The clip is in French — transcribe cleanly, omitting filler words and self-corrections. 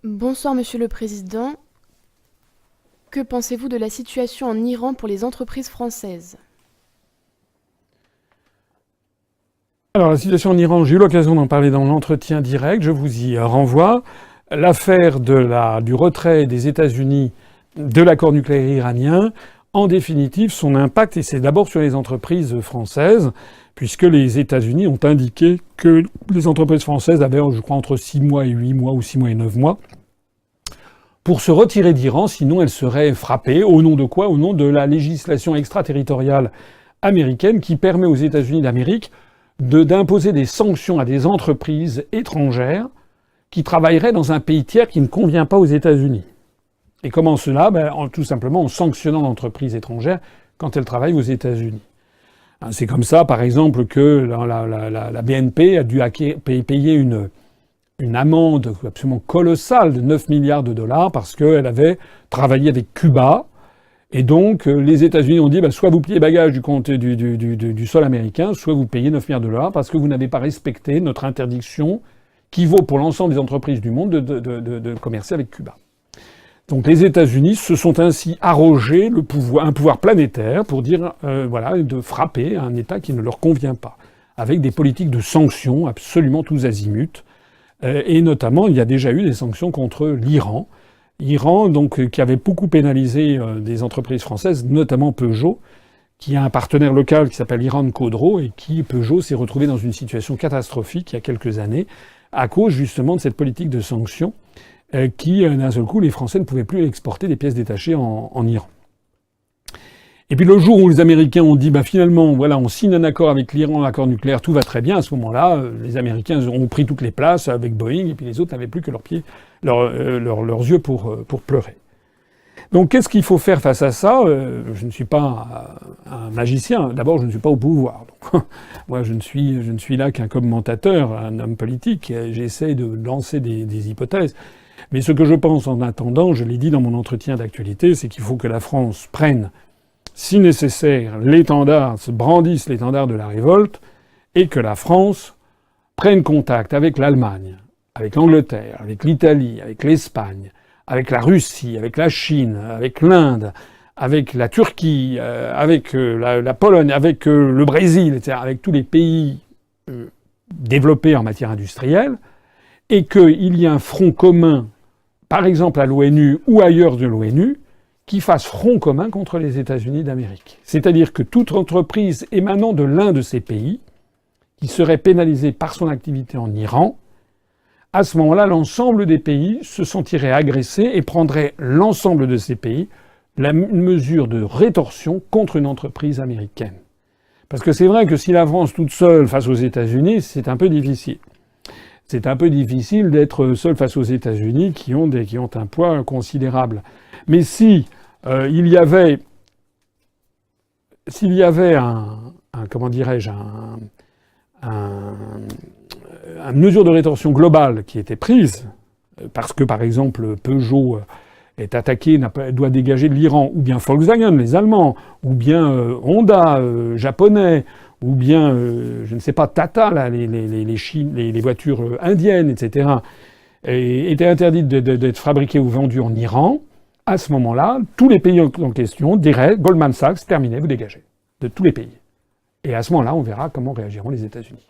Bonsoir Monsieur le Président. Que pensez-vous de la situation en Iran pour les entreprises françaises? Alors la situation en Iran, j'ai eu l'occasion d'en parler dans l'entretien direct, je vous y renvoie. L'affaire du retrait des États-Unis de l'accord nucléaire iranien, en définitive, son impact, et c'est d'abord sur les entreprises françaises, puisque les États-Unis ont indiqué que les entreprises françaises avaient, je crois, entre 6 mois et 8 mois, ou 6 mois et 9 mois, pour se retirer d'Iran, sinon elles seraient frappées. Au nom de quoi? Au nom de la législation extraterritoriale américaine qui permet aux États-Unis d'Amérique d'imposer des sanctions à des entreprises étrangères qui travailleraient dans un pays tiers qui ne convient pas aux États-Unis. Et comment cela? Tout simplement en sanctionnant l'entreprise étrangère quand elle travaille aux États-Unis. C'est comme ça, par exemple, que la BNP a dû payer une amende absolument colossale de 9 milliards de dollars parce qu'elle avait travaillé avec Cuba. Et donc, les États-Unis ont dit, soit vous pliez bagages du sol américain, soit vous payez 9 milliards de dollars parce que vous n'avez pas respecté notre interdiction qui vaut pour l'ensemble des entreprises du monde de commercer avec Cuba. Donc les États-Unis se sont ainsi arrogés un pouvoir planétaire pour dire, de frapper un État qui ne leur convient pas, avec des politiques de sanctions absolument tous azimuts. Et notamment, il y a déjà eu des sanctions contre l'Iran. Iran, donc, qui avait beaucoup pénalisé des entreprises françaises, notamment Peugeot, qui a un partenaire local qui s'appelle Iran Khodro, et qui, Peugeot, s'est retrouvé dans une situation catastrophique il y a quelques années, à cause justement de cette politique de sanctions, qui, d'un seul coup, les Français ne pouvaient plus exporter des pièces détachées en Iran. Et puis le jour où les Américains ont dit, finalement, on signe un accord avec l'Iran, un accord nucléaire, tout va très bien, à ce moment-là, les Américains ont pris toutes les places avec Boeing, et puis les autres n'avaient plus que leurs yeux pour pleurer. Donc qu'est-ce qu'il faut faire face à ça? Je ne suis pas un magicien. D'abord, je ne suis pas au pouvoir. Donc, moi, je ne suis là qu'un commentateur, un homme politique. J'essaie de lancer des hypothèses. Mais ce que je pense en attendant, je l'ai dit dans mon entretien d'actualité, c'est qu'il faut que la France prenne, si nécessaire, se brandisse l'étendard de la révolte, et que la France prenne contact avec l'Allemagne, avec l'Angleterre, avec l'Italie, avec l'Espagne, avec la Russie, avec la Chine, avec l'Inde, avec la Turquie, avec la Pologne, avec le Brésil, etc., avec tous les pays développés en matière industrielle, et qu'il y ait un front commun, par exemple à l'ONU ou ailleurs de l'ONU, qui fasse front commun contre les États-Unis d'Amérique. C'est-à-dire que toute entreprise émanant de l'un de ces pays, qui serait pénalisée par son activité en Iran, à ce moment-là, l'ensemble des pays se sentiraient agressés et prendraient l'ensemble de ces pays une mesure de rétorsion contre une entreprise américaine. Parce que c'est vrai que si la France toute seule face aux États-Unis, c'est un peu difficile. C'est un peu difficile d'être seul face aux États-Unis qui ont un poids considérable. Mais si il y avait une mesure de rétorsion globale qui était prise, parce que par exemple Peugeot est attaqué, doit dégager de l'Iran, ou bien Volkswagen, les Allemands, ou bien Honda, japonais, ou bien, je ne sais pas, Tata, là, les voitures indiennes, etc., étaient interdites d'être fabriquées ou vendues en Iran, à ce moment-là, tous les pays en question diraient, Goldman Sachs, terminé, vous dégagez, de tous les pays. Et à ce moment-là, on verra comment réagiront les États-Unis.